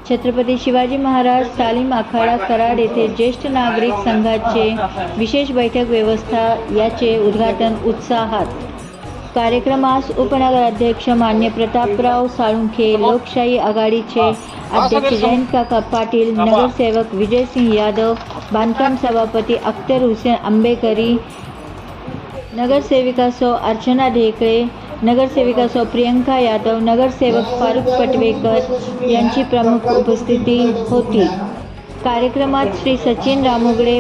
छत्रपती शिवाजी महाराज तालीम आखाडा कराड येथे ज्येष्ठ नागरिक संघाचे विशेष बैठक व्यवस्था याचे उद्घाटन उत्साहात। कार्यक्रमास उपनगराध्यक्ष मान्य प्रतापराव साळुंखे, लोकशाही आघाडीचे अध्यक्ष जयंत काका पाटील, नगरसेवक विजयसिंह यादव, बांधकाम सभापती अख्तर हुसेन आंबेकरी, नगरसेविका सौ अर्चना ढेकळे, नगरसेविका सौ प्रियंका यादव, नगरसेवक फारुख पटवेकर यांची प्रमुख उपस्थिती होती। कार्यक्रमात श्री सचिन रामुगडे,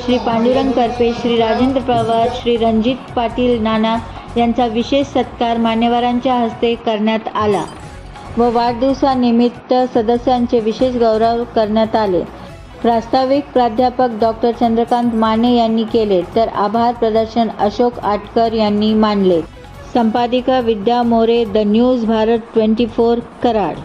श्री पांडुरंग करपे, श्री राजेंद्र पवार, श्री रणजित पाटील नाना यांचा विशेष सत्कार मान्यवरांच्या हस्ते करण्यात आला व वाढदिवसानिमित्त सदस्यांचे विशेष गौरव करण्यात आले। प्रास्ताविक प्राध्यापक डॉक्टर चंद्रकांत माने यांनी केले तर आभार प्रदर्शन अशोक आटकर यांनी मानले। संपादिका विद्या मोरे, द न्यूज भारत 24 कराड।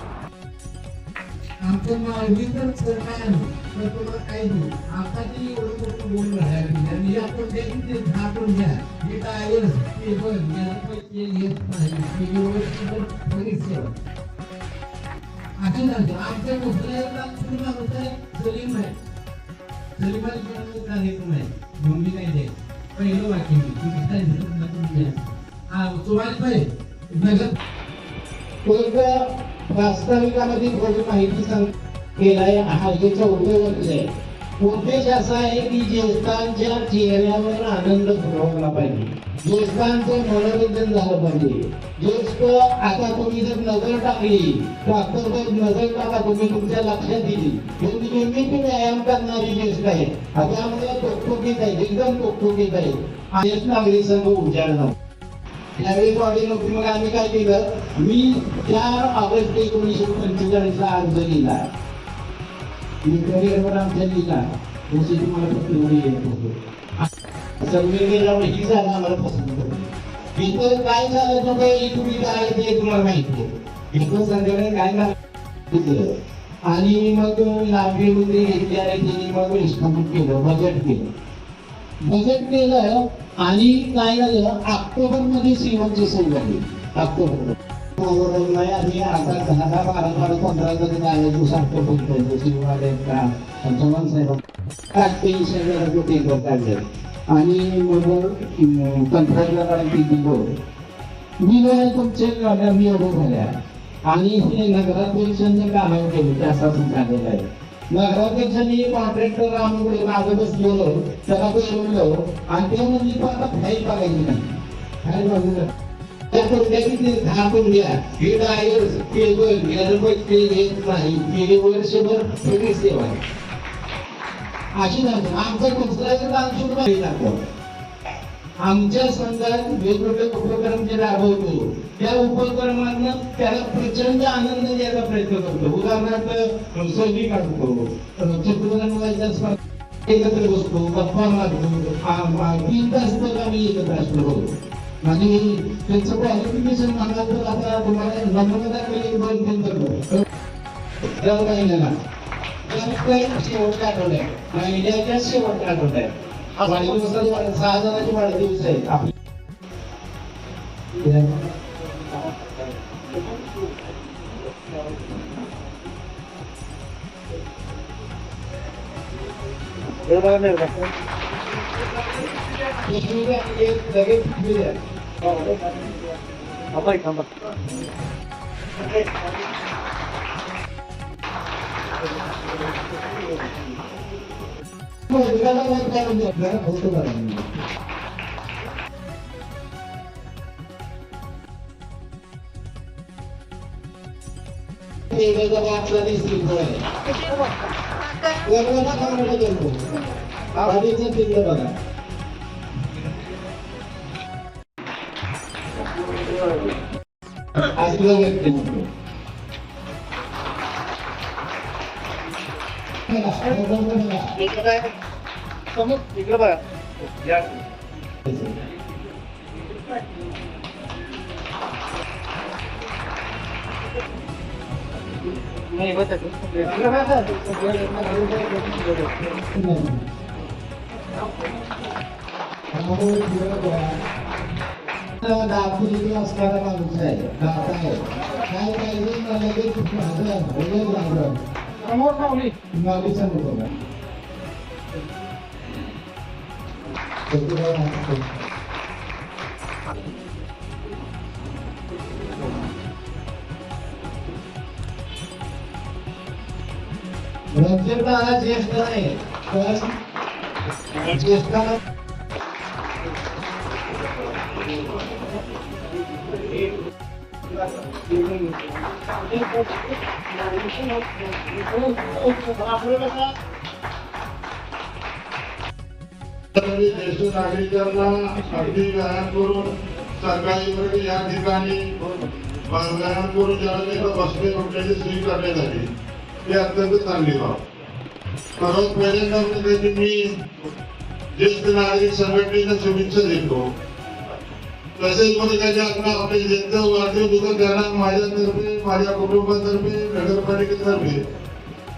वास्तविकामध्ये थोडी माहिती केलाय। हल्लीचा उद्देश असा आहे की ज्येष्ठांच्या चेहऱ्यावर आनंद फुलवला पाहिजे, ज्येष्ठांचं मनोरंजन झालं पाहिजे। ज्येष्ठ आता तुम्ही जर नजर टाकली, डॉक्टर नजर टाका, तुम्ही तुमच्या लक्षात येईल तुम्ही व्यायाम करणारी ज्येष्ठ आहे, त्यामुळे टोकटोकीत आहे, एकदम टोकटोकीत आहे। ज्येष्ठ नागरिक संघ उजाडला त्यावेळी बॉडी नव्हती। मग आम्ही काय केलं, मी 4 ऑगस्ट 1945 ला अर्ज लिहिला, मी करिअरवर आमच्या लिहिला, जशी तुम्हाला फक्त एवढी येत होतो संवेदनेला ही झाला आम्हाला पसंत होतो। इथं काय झालं तो काही तुम्ही काय ते तुम्हाला माहिती आहे। इथं संध्याकाळी काय झालं आणि मग लांबीमध्ये घेतली आणि तिने मग इस्टाब्लिश केलं, बजेट केलं आणि काय झालं, ऑक्टोबर मध्ये सीओची सोय झाली। ऑक्टोबर नाही आधी आता 10, 12, 15 जरी जायचं सांगतो बोलतो सीओवाल्यांना चव्हाण साहेब टेंडर काढले आणि मग तंत्रज्ञानाने दिलं तुमचे मी एवढं झाल्या आणि हे नगराध्यक्षांनी कामं केली त्यासाठी झालेलं आहे। नगराध्यक्षांनी कॉन्ट्रॅक्टर रामगुडे मागं बसलेलो त्याला बोलवलं आणि ते म्हणजे तो आता फाईल बघायची नाही, फाईल बघून झाकून घ्या, हे डायव्हर्स केबल येत नाही, गेली वर्षभर सगळी सेवा आहे अशी नाही। आमचं दुसऱ्याचं काम सुद्धा लागतं। आमच्या संघात वेगवेगळे उपक्रम जे राबवतो त्या उपक्रमांना त्याला प्रचंड आनंद द्यायचा प्रयत्न करतो। उदाहरणार्थ सहली काढतो, चित्रकला एकत्र बसतो, गप्पा मारतो, 3 तास तर आम्ही एकत्र असतो आणि त्यांचं क्वालिफिकेशन म्हणाल तर आता तुम्हाला नंबरदार 2-3 करतो शेवटच्या आठवड्यात महिन्याच्या शेवटच्या आठवड्यात वाढदिवसाला 6 जणांचे वाढदिवस आहेत आपले। इकडे बघा नहीं बता दाखवलेली असणारा माणूस आहे, दाता आहे, काय पाहिजे मला ते समोर माऊली माऊलीचा नको का? रंजिता हा ज्येष्ठ नाही पण ज्येष्ठाला ज्येष्ठ नागरिकांना अगदी व्यायाम करून सकाळी वगैरे या ठिकाणी व्यायाम करून ज्याला तिथं बसणे उठण्याची सोय करण्यात आली ही अत्यंत चांगली बाब. सर्वात पहिल्यांदा म्हणजे मी ज्येष्ठ नागरिक संघटनेला शुभेच्छा देतो. तसेच मध्ये त्याच्या आपले ज्यांचा वाढदिवस होता त्यांना माझ्यातर्फे माझ्या कुटुंबातर्फे नगरपालिकेतर्फे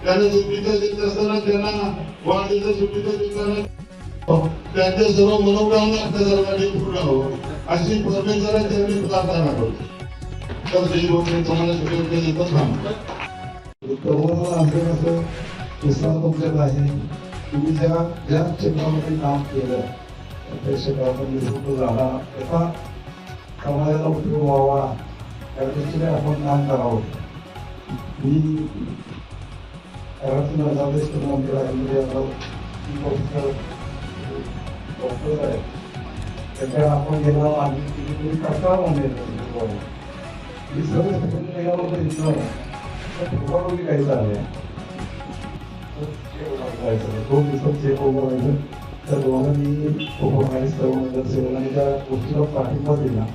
त्यांना शुभेच्छा देत असताना त्यांना वाढदिवसाच्या शुभेच्छा देताना त्यांच्या सर्व मनोकामना आपल्या सर्वांनी पूर्ण हो अशी परमेश्वरा त्यांनी प्रार्थना करतो. तर श्री गोविंद तुम्हाला शुभेच्छा देतो थांबतो. तुमच्यात आहे तुम्ही ज्या क्षेत्रामध्ये काम केलं त्या क्षेत्रामध्ये झाला त्याचा समाजाला उपयोग व्हावा या दृष्टीने आपण काम करावं. मी त्याच्या आपण गेला करता म्हणजे काही झालंय दोन दिवसांचे त्या दोघांनी नगरसेवकांनी त्या गोष्टीला पाठिंबा दिला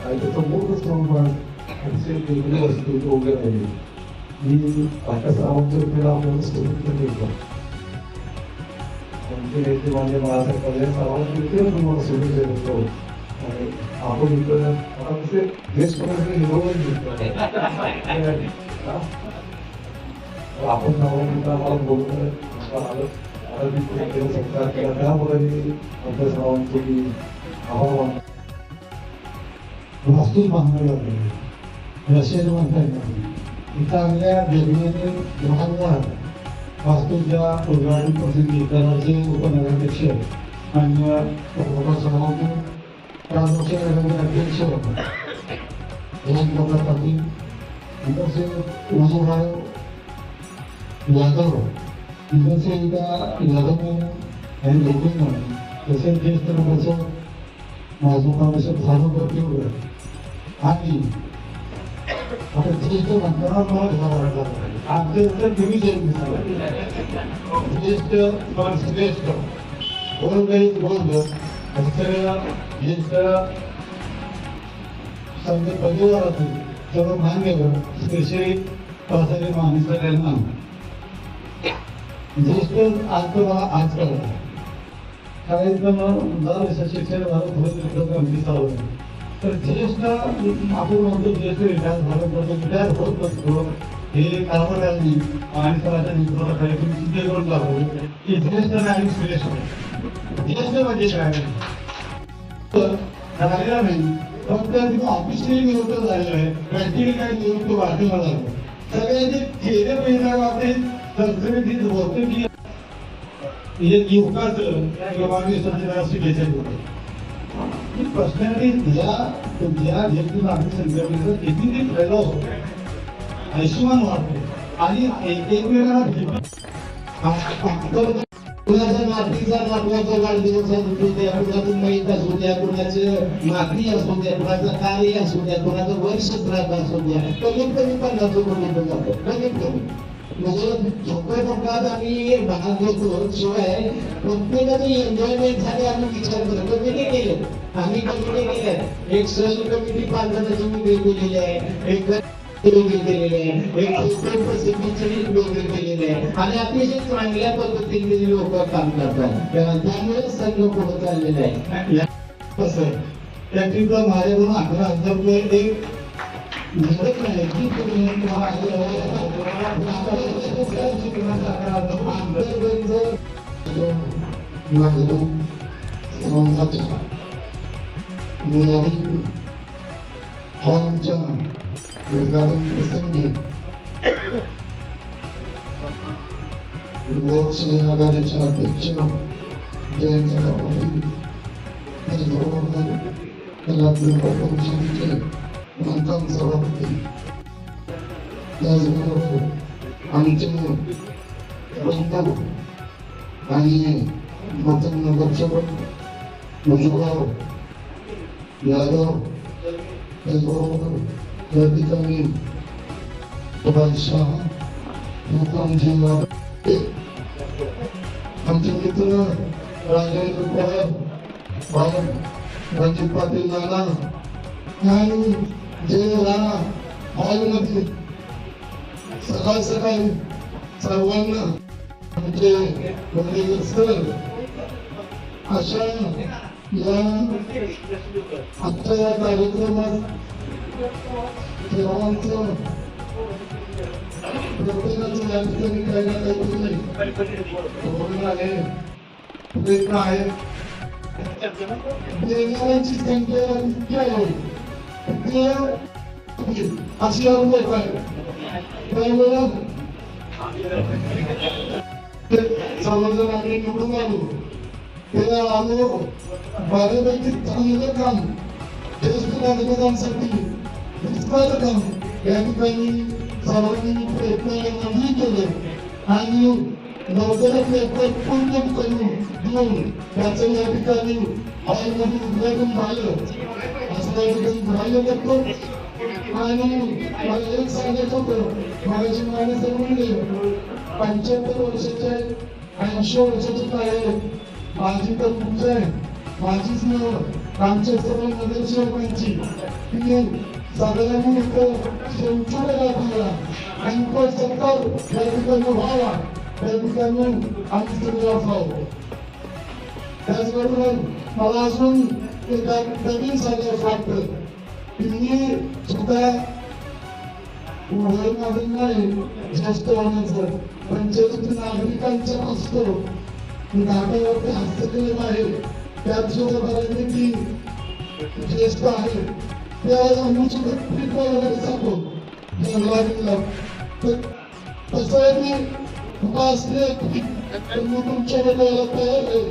आणि त्याचं मूळ स्वरूप अतिशय वेगळी वस्तू उभे राहिली. मी आकाश सावंतला आपल्याला शुभेच्छा देतो. आमचे नेते म्हणजे बाळासाहेब सर्वांना तुम्हाला शुभेच्छा देतो. आणि आपण इकडे आता कसे देश निरोधन घेतो आपण आम्हाला बोलतो त्यामुळे आपल्या सर्वांची आभार मानतो. वास्तूच बांधावी लागली रशियन बांधता चांगल्या जगण्याने लहान लहान वास्तूच्या उद्घाटन प्रसंगी कराचे उपनगराध्यक्ष मान्य सभापती राजवर्ष अध्यक्ष पाटील नगरसेवक यादव नगरसेविका यादव यांनी लोकून तसेच ज्येष्ठ नगरसेवक माझं साधू आणि आता ज्येष्ठ म्हणताना मला घ्यावा वाटला आमच्या इथं डिव्हिजन ज्येष्ठ श्रेष्ठ गोरगरीब बोललं सगळ्या ज्येष्ठ समजा परिवारातून सर्व मान्यवर स्पेशली पावसाळी माणसांना ज्येष्ठ आजकाल शाळेतलं शिक्षण झालं थोडं तर ज्येष्ठ आपण म्हणतो ज्येष्ठ रिटायर झालं तर रिटायर होत नसतो हे कामगारांनी आणि सराच्या नेतृत्वाखाली तुम्ही सिद्ध करून दाखवलं की ज्येष्ठ नागरिक श्रेष्ठ ज्येष्ठ म्हणजे काय झालेला नाही फक्त ऑफिशियली नियुक्त झालेलं आहे प्रॅक्टिकली काही नियुक्त वाटलं झालं सगळ्यांचे चेहरे पहिल्या बाबतीत संस्कृतीत होतं की युवकाचं किंवा घ्यायचं होतं ही पर्सनॅलिटी ज्या व्यक्ती नागरिक संघटनेचं किती ते फायदा होतो आयुष्यमान वाटतो आणि एकमेकांना कुणाचा नातीचा नातवाचा वाढदिवस असू द्या कुणाचं मैत असू द्या कुणाचं नाती असू द्या कुणाचं कार्य असू द्या कुणाचं वर्ष श्राद्ध असू द्या कमीत कमी 50 रुपये जातो कमीत कमी म्हणजे झोपे फुकटात आम्ही भाग घेतो शिवाय प्रत्येकाचं एन्जॉयमेंट साठी आम्ही विचार करतो कमिटी केले आम्ही कमिटी केल्या एक सहल कमिटी 5 जणांची मी केलेली आहे एक वेगळी केलेली आहे एक प्रसिद्धीची वेगळी केलेली आहे आणि अतिशय चांगल्या पद्धतीने लोक काम करतात त्यामुळे सगळं पुढे चाललेलं आहे कसं त्याकरिता माझ्याकडून 11,000 रुपये एक मदत नाही की तुम्ही हॉलच्या उद्घाटन प्रसंगी लोकशाही आघाडीच्या अध्यक्ष जयंत पाटील त्याचबरोबर राज्य परिषदेचे मंथन सभापती, त्याचबरोबर आमचे बंधू आणि नूतन नगरसेवक मुजुगाव यादव, त्याचबरोबर या ठिकाणी शाह, मुकामजी आमचे मित्र राजेंद्र पवार, रणजित पाटील नाना आणि जे राणा हॉलमध्ये सकाळ सकाळी सर्वांना आमचे वडील सर अशा या आजच्या या कार्यक्रमात सर्वांचं प्रत्येकाचं या ठिकाणी काही ना काहीतरी बोलणं आहे, प्रयत्न आहे. देणाऱ्यांची संख्या इतकी आहे अशी अनुभव आहे. त्यावेळेला सर्वजण आम्ही निवडून आलो, तेव्हा आलो बऱ्यापैकी चांगलं काम ज्येष्ठ नागरिकांसाठी विस्तार काम या ठिकाणी सर्वांनी प्रयत्न केले आणि लवकरात लवकर पूर्ण करून देऊन त्याचं या ठिकाणी हॉलमध्ये उद्घाटन झालं असं या ठिकाणी ग्राह्य करतो. आणि मला एक सांगायचं होतं, माझी माणसं म्हणले 75 वर्षाचे 80 वर्षाचे काय आहे, माझी तर तुमचं आहे, माझीच नाव आमच्या सर्व नगरसेवकांची सगळ्यांनी इथं शौचालय आपल्याला आणि तो सरकार या ठिकाणी व्हावा, त्या ठिकाणी आम्ही सगळे असावं. त्याचबरोबर मला अजून एक नवीन सांगायचं वाटतं की मी सुद्धा वय नाही ज्येष्ठ होण्याचं, पण ज्येष्ठ नागरिकांचा असतो नाट्यावरती हस्तकला आहे, त्यात सुद्धा बऱ्यापैकी ज्येष्ठ आहे. त्यावेळेस आम्ही सुद्धा ट्रिप वगैरे जातो जंगलातला. तसं आहे की असले मी तुमच्या बदलायला तयार आहे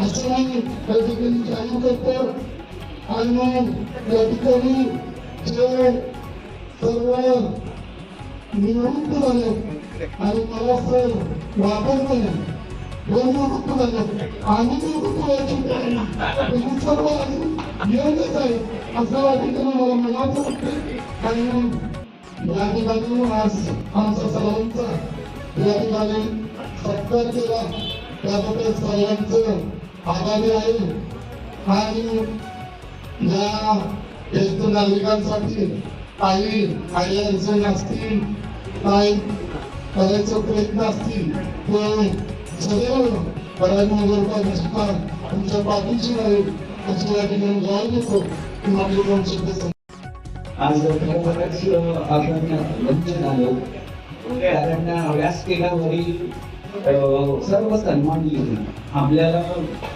असं नाही, त्या ठिकाणी जाहीर करतो. आणि या ठिकाणी जे सर्व निवृत्त झाले आणि मला सर वापरत नाही निवृत्त झाले आणि निवृत्त व्हायची सर्व येऊनच आहे असं या ठिकाणी मला मनाचं वाटतं. आणि या ठिकाणी आज आमचा सर्वांचा या ठिकाणी सत्कार केला त्याबद्दल सर्वांचं आभारी आहे. आणि या ज्येष्ठ नागरिकांसाठी काही अडचणी असतील, काही करायचा प्रयत्न असतील ते सदैव करायला तुमच्या पाठीशी राहील अशी या ठिकाणी ग्वाही देतो. आपले दोन शब्द आज खरोखरच आपण वंचित आलो, कारण व्यासपीठावरील सर्व सन्माननीय आपल्याला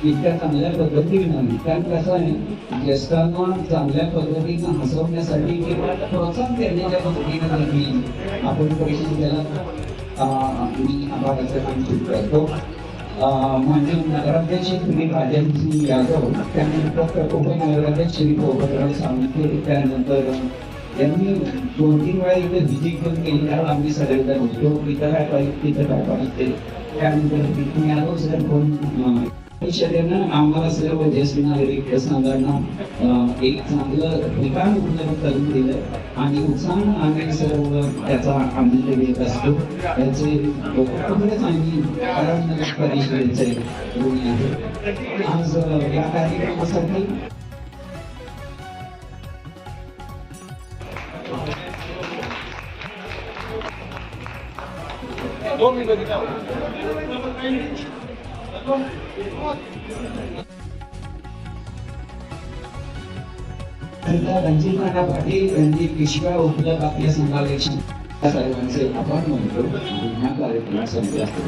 इतक्या चांगल्या पद्धतीने, कारण कसं आहे ज्येष्ठांना चांगल्या पद्धतीनं हसवण्यासाठी किंवा प्रोत्साहन देण्याच्या पद्धतीनं देखील आपण परिषद केला. मी आभाराचं काम करतो. म्हणजे नगराध्यक्ष श्री राजेंद्र यादव, त्यानंतर उपनगराध्यक्ष श्री गोपतराव सावंते, त्यानंतर यांनी 2-3 वेळा इथे व्हिजिट पण केली. त्यावेळेला आम्ही सगळेजण होतो, इथं काय पाहिजे तिथं काय पाहिजे. त्यानंतर तिथून यादव सर कोण परिषदेनं आम्हाला सर्व ज्येष्ठ नागरिक संघांना एक चांगलं ठिकाण उपलब्ध करून दिलं आणि उत्साहानं आम्ही सर्व त्याचा आनंद घेत असतो. त्याचे खूपच आम्ही नगर परिषदेचे ऋणी आहे. आज या कार्यक्रमासाठी रणजित नाना पाटील, रणजित पिशव्या उपलब्ध आपल्या संघापेक्षा सर्वांचे आभार मानतो. ह्या कार्यक्रमासाठी जास्त